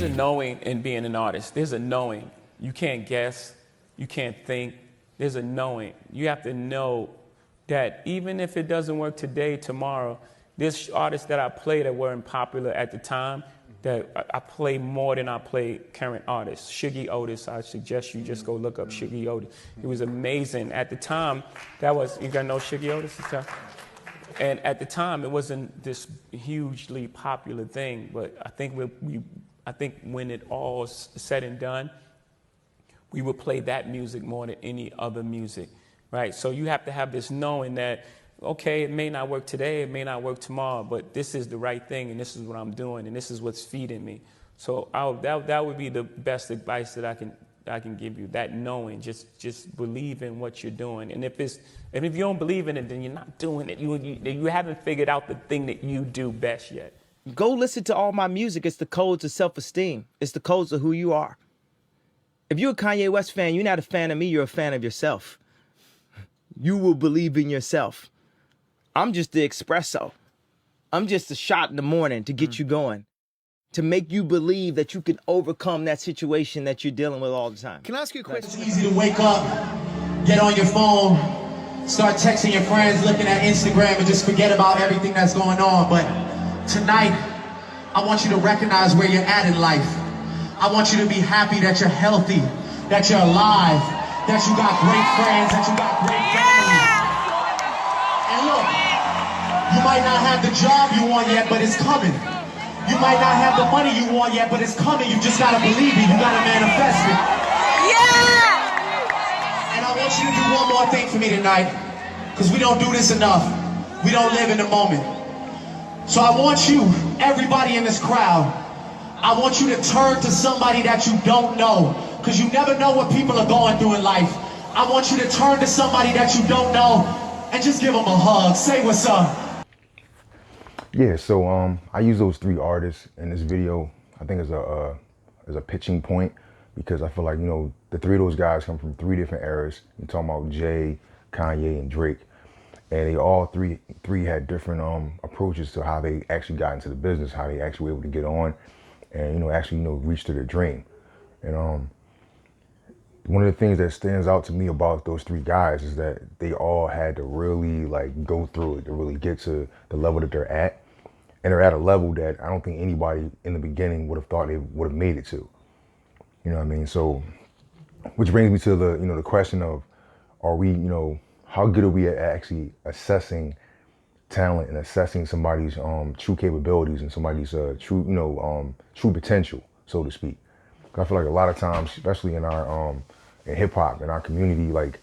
There's a knowing in being an artist. There's a knowing. You can't guess. You can't think. There's a knowing. You have to know that even if it doesn't work today, tomorrow, there's artists that I play that weren't popular at the time that I play more than I play current artists. Shuggy Otis, I suggest you just go look up Shuggy Otis. It was amazing. At the time, that was, you gotta know Shuggy Otis? And at the time, it wasn't this hugely popular thing, but I think I think when it all said and done, we would play that music more than any other music, right? So you have to have this knowing that, okay, it may not work today, it may not work tomorrow, but this is the right thing, and this is what I'm doing, and this is what's feeding me. So that would be the best advice that I can give you. That knowing, just believe in what you're doing, and if you don't believe in it, then you're not doing it. You haven't figured out the thing that you do best yet. Go listen to all my music. It's the codes of self-esteem. It's the codes of who you are. If you're a Kanye West fan, you're not a fan of me. You're a fan of yourself. You will believe in yourself. I'm just the espresso. I'm just a shot in the morning to get you going, to make you believe that you can overcome that situation that you're dealing with all the time. Can I ask you a question? It's easy to wake up, get on your phone, start texting your friends, looking at Instagram, and just forget about everything that's going on. But tonight, I want you to recognize where you're at in life. I want you to be happy that you're healthy, that you're alive, that you got great friends, that you got great family. And look, you might not have the job you want yet, but it's coming. You might not have the money you want yet, but it's coming. You just gotta believe it. You gotta manifest it. Yeah! And I want you to do one more thing for me tonight, because we don't do this enough. We don't live in the moment. So I want you, everybody in this crowd, I want you to turn to somebody that you don't know, because you never know what people are going through in life. I want you to turn to somebody that you don't know and just give them a hug. Say what's up. Yeah, so I use those three artists in this video, I think as a pitching point, because I feel like, you know, the three of those guys come from three different eras. You're talking about Jay, Kanye, and Drake. And they all three had different approaches to how they actually got into the business, how they actually were able to get on and, you know, actually, you know, reach to their dream. And one of the things that stands out to me about those three guys is that they all had to really like go through it to really get to the level that they're at. And they're at a level that I don't think anybody in the beginning would have thought they would have made it to. You know what I mean? So, which brings me to the, you know, the question of, are we, you know, how good are we at actually assessing talent and assessing somebody's true capabilities and somebody's true, you know, true potential, so to speak. I feel like a lot of times, especially in our in hip hop, in our community, like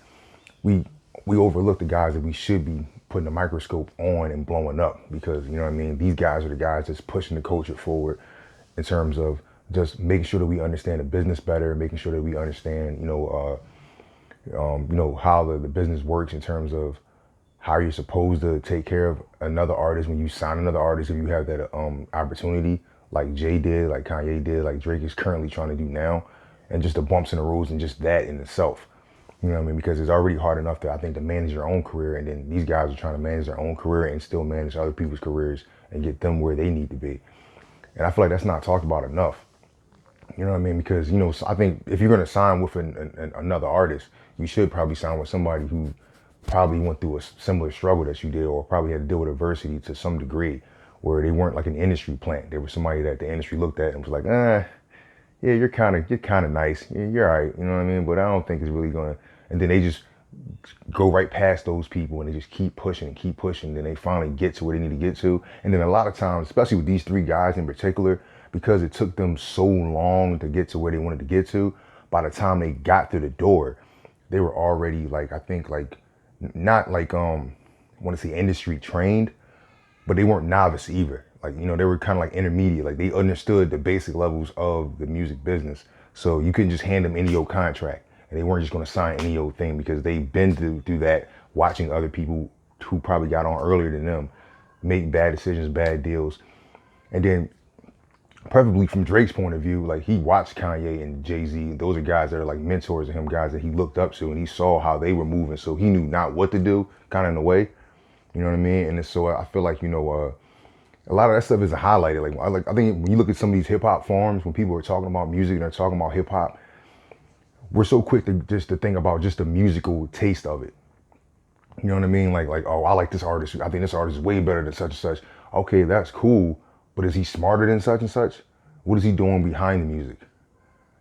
we overlook the guys that we should be putting a microscope on and blowing up, because, you know what I mean, these guys are the guys that's pushing the culture forward in terms of just making sure that we understand the business better, making sure that we understand, you know, how the business works in terms of how you're supposed to take care of another artist when you sign another artist, if you have that opportunity, like Jay did, like Kanye did, like Drake is currently trying to do now, and just the bumps in the roads and just that in itself. You know what I mean? Because it's already hard enough to, I think, to manage your own career, and then these guys are trying to manage their own career and still manage other people's careers and get them where they need to be. And I feel like that's not talked about enough. You know what I mean? Because, you know, I think if you're going to sign with another artist, you should probably sign with somebody who probably went through a similar struggle that you did, or probably had to deal with adversity to some degree, where they weren't like an industry plant. They were somebody that the industry looked at and was like, yeah, you're kind of nice. Yeah, you're all right. You know what I mean? But I don't think it's really going to, and then they just go right past those people and they just keep pushing. Then they finally get to where they need to get to. And then a lot of times, especially with these three guys in particular, because it took them so long to get to where they wanted to get to, by the time they got through the door, they were already like, I think like, not like, I want to say industry trained, but they weren't novice either. Like, you know, they were kind of like intermediate. Like they understood the basic levels of the music business. So you couldn't just hand them any old contract, and they weren't just going to sign any old thing, because they've been through that, watching other people who probably got on earlier than them make bad decisions, bad deals. And then preferably from Drake's point of view, like he watched Kanye and Jay-Z. Those are guys that are like mentors of him, guys that he looked up to, and he saw how they were moving. So he knew not what to do, kind of in a way. You know what I mean? And so I feel like, you know, a lot of that stuff isn't highlighted. I think when you look at some of these hip hop forums, when people are talking about music and they're talking about hip hop, we're so quick to just to think about just the musical taste of it. You know what I mean? Oh, I like this artist. I think this artist is way better than such and such. Okay, that's cool, but is he smarter than such and such? What is he doing behind the music?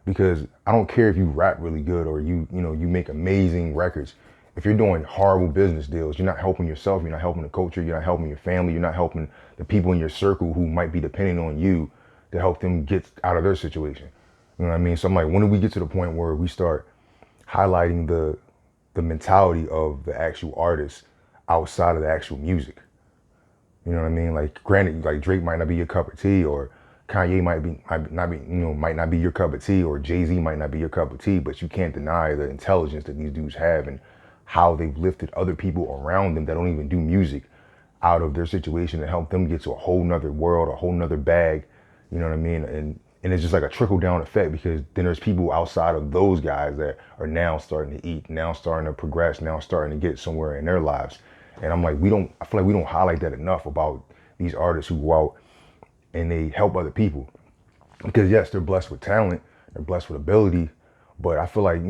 Because I don't care if you rap really good or you make amazing records. If you're doing horrible business deals, you're not helping yourself, you're not helping the culture, you're not helping your family, you're not helping the people in your circle who might be depending on you to help them get out of their situation. You know what I mean? So I'm like, when do we get to the point where we start highlighting the mentality of the actual artist outside of the actual music? You know what I mean? Like, granted, like Drake might not be your cup of tea, or Kanye might not be your cup of tea, or Jay-Z might not be your cup of tea, but you can't deny the intelligence that these dudes have and how they've lifted other people around them that don't even do music out of their situation to help them get to a whole nother world, a whole nother bag. You know what I mean? And it's just like a trickle down effect, because then there's people outside of those guys that are now starting to eat, now starting to progress, now starting to get somewhere in their lives. And I'm like, I feel like we don't highlight that enough about these artists who go out and they help other people. Because yes, they're blessed with talent, they're blessed with ability, but I feel like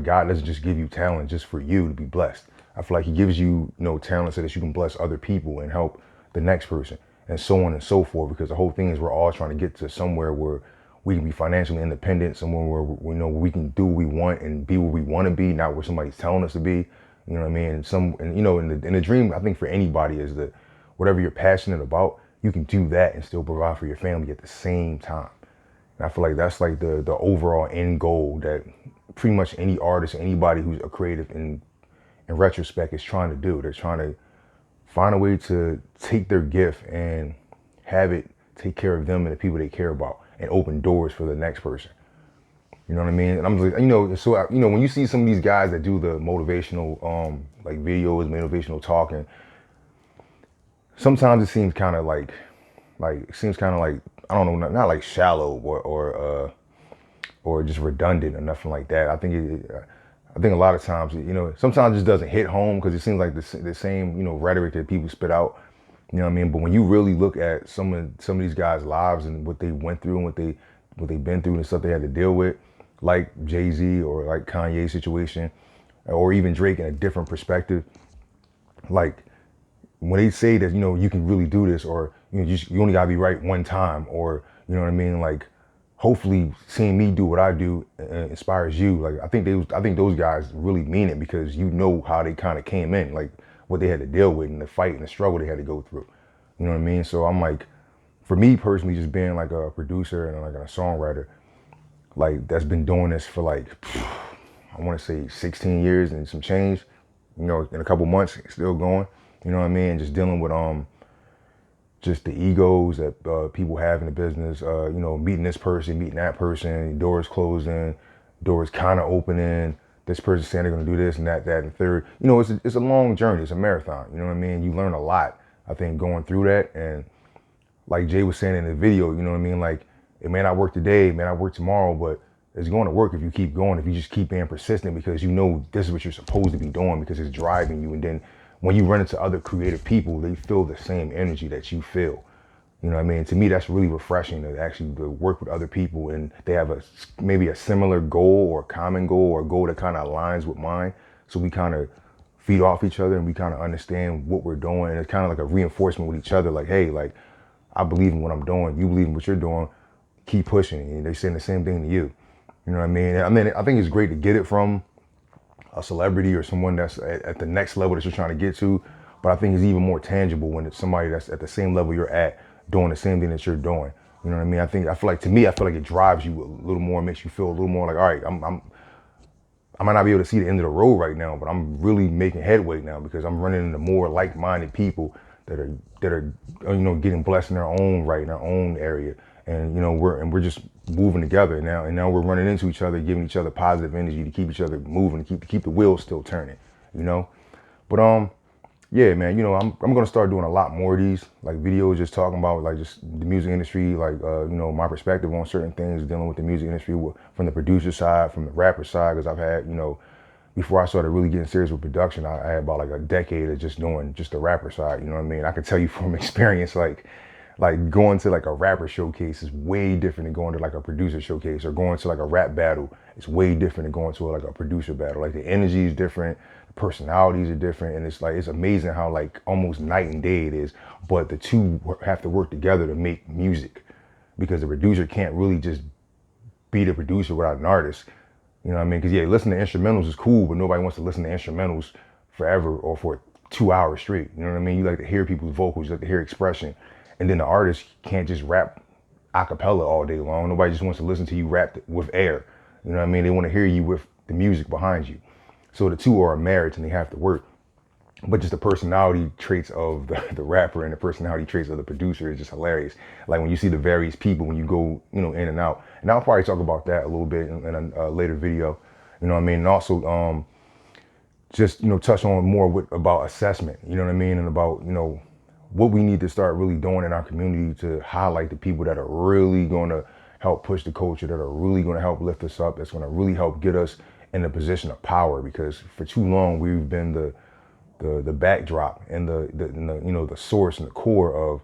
God doesn't just give you talent just for you to be blessed. I feel like he gives you, talent so that you can bless other people and help the next person, and so on and so forth. Because the whole thing is we're all trying to get to somewhere where we can be financially independent, somewhere where we can do what we want and be where we want to be, not where somebody's telling us to be. You know what I mean? And the dream, I think, for anybody is that whatever you're passionate about, you can do that and still provide for your family at the same time. And I feel like that's like the overall end goal that pretty much any artist, anybody who's a creative in retrospect is trying to do. They're trying to find a way to take their gift and have it take care of them and the people they care about and open doors for the next person. You know what I mean? And I'm like, when you see some of these guys that do the motivational like videos, motivational talking, sometimes it seems kind of like I don't know, not like shallow or just redundant or nothing like that. I think a lot of times, sometimes it just doesn't hit home because it seems like the same, rhetoric that people spit out. You know what I mean? But when you really look at some of these guys' lives and what they went through and what they've been through and stuff they had to deal with, like Jay-Z or like Kanye's situation, or even Drake in a different perspective, like when they say that, you can really do this, or you only gotta be right one time, or you know what I mean, like hopefully seeing me do what I do inspires you. Like I think those guys really mean it, because how they kind of came in, like what they had to deal with and the fight and the struggle they had to go through. You know what I mean? So I'm like, for me personally, just being like a producer and like a songwriter, like that's been doing this for like, I want to say 16 years and some change, in a couple months, still going, you know what I mean? Just dealing with just the egos that people have in the business, meeting this person, meeting that person, doors closing, doors kind of opening, this person saying they're going to do this and that, and the third. It's a long journey. It's a marathon. You know what I mean? You learn a lot, I think, going through that. And like Jay was saying in the video, you know what I mean? Like, it may not work today, it may not work tomorrow, but it's going to work if you keep going, if you just keep being persistent, because this is what you're supposed to be doing, because it's driving you. And then when you run into other creative people, they feel the same energy that you feel. You know what I mean? To me, that's really refreshing to actually to work with other people and they have maybe a similar goal or a common goal, or a goal that kind of aligns with mine. So we kind of feed off each other and we kind of understand what we're doing. And it's kind of like a reinforcement with each other. Like, hey, like, I believe in what I'm doing. You believe in what you're doing. Keep pushing. And they're saying the same thing to you. You know what I mean? I think it's great to get it from a celebrity or someone that's at the next level that you're trying to get to. But I think it's even more tangible when it's somebody that's at the same level you're at, doing the same thing that you're doing. You know what I mean? I feel like it drives you a little more, makes you feel a little more like, all right, I might not be able to see the end of the road right now, but I'm really making headway now, because I'm running into more like-minded people that are getting blessed in their own right, in their own area. And we're just moving together now, and now we're running into each other, giving each other positive energy to keep each other moving, to keep the wheels still turning, But yeah, man, I'm gonna start doing a lot more of these like videos, just talking about like just the music industry, like my perspective on certain things, dealing with the music industry from the producer side, from the rapper side, because I've had before I started really getting serious with production, I had about like a decade of just doing just the rapper side. You know what I mean? I can tell you from experience, like Like going to like a rapper showcase is way different than going to like a producer showcase, or going to like a rap battle. It's way different than going to like a producer battle. Like the energy is different, the personalities are different, and it's like, it's amazing how like almost night and day it is. But the two have to work together to make music, because the producer can't really just be the producer without an artist. You know what I mean? Because yeah, listening to instrumentals is cool, but nobody wants to listen to instrumentals forever or for 2 hours straight. You know what I mean? You like to hear people's vocals, you like to hear expression. And then the artist can't just rap a cappella all day long. Nobody just wants to listen to you rap with air. You know what I mean? They want to hear you with the music behind you. So the two are a marriage and they have to work. But just the personality traits of the rapper and the personality traits of the producer is just hilarious. Like when you see the various people, when you go, you know, in and out. And I'll probably talk about that a little bit in a later video. You know what I mean? And also just, you know, touch on more about assessment, you know what I mean? And about, you know, what we need to start really doing in our community to highlight the people that are really going to help push the culture, that are really going to help lift us up, that's going to really help get us in a position of power. Because for too long we've been the backdrop and the you know, the source and the core of,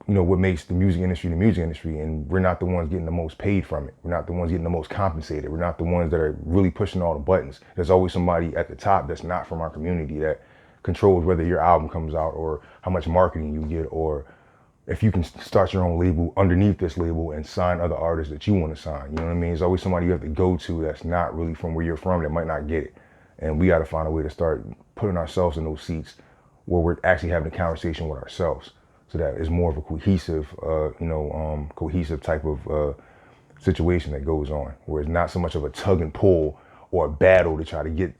you know, what makes the music industry, and we're not the ones getting the most paid from it. We're not the ones getting the most compensated. We're not the ones that are really pushing all the buttons. There's always somebody at the top that's not from our community that controls whether your album comes out, or how much marketing you get, or if you can start your own label underneath this label and sign other artists that you want to sign. You know what I mean? There's always somebody you have to go to that's not really from where you're from, that might not get it. And we got to find a way to start putting ourselves in those seats where we're actually having a conversation with ourselves, so that it's more of a cohesive, cohesive type of situation that goes on, where it's not so much of a tug and pull or a battle to try to get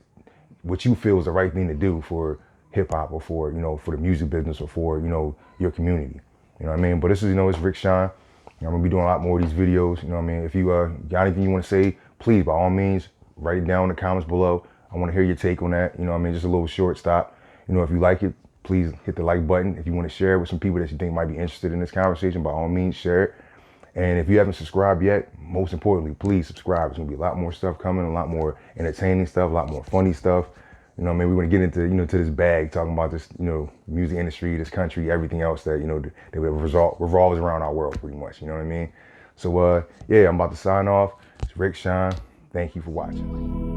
what you feel is the right thing to do for hip hop, or for, you know, for the music business, or for, you know, your community. You know what I mean? But this is, you know, it's RICKSHON. I'm gonna be doing a lot more of these videos. You know what I mean? If you got anything you want to say, please, by all means, write it down in the comments below. I want to hear your take on that. You know what I mean? Just a little short stop. You know, if you like it, please hit the like button. If you want to share it with some people that you think might be interested in this conversation, by all means, share it. And if you haven't subscribed yet, most importantly, please subscribe. There's gonna be a lot more stuff coming, a lot more entertaining stuff, a lot more funny stuff. You know what I mean? We want to get into, you know, to this bag, talking about this, you know, music industry, this country, everything else that, you know, that revolves around our world pretty much. You know what I mean? So, yeah, I'm about to sign off. It's RICKSHON. Thank you for watching.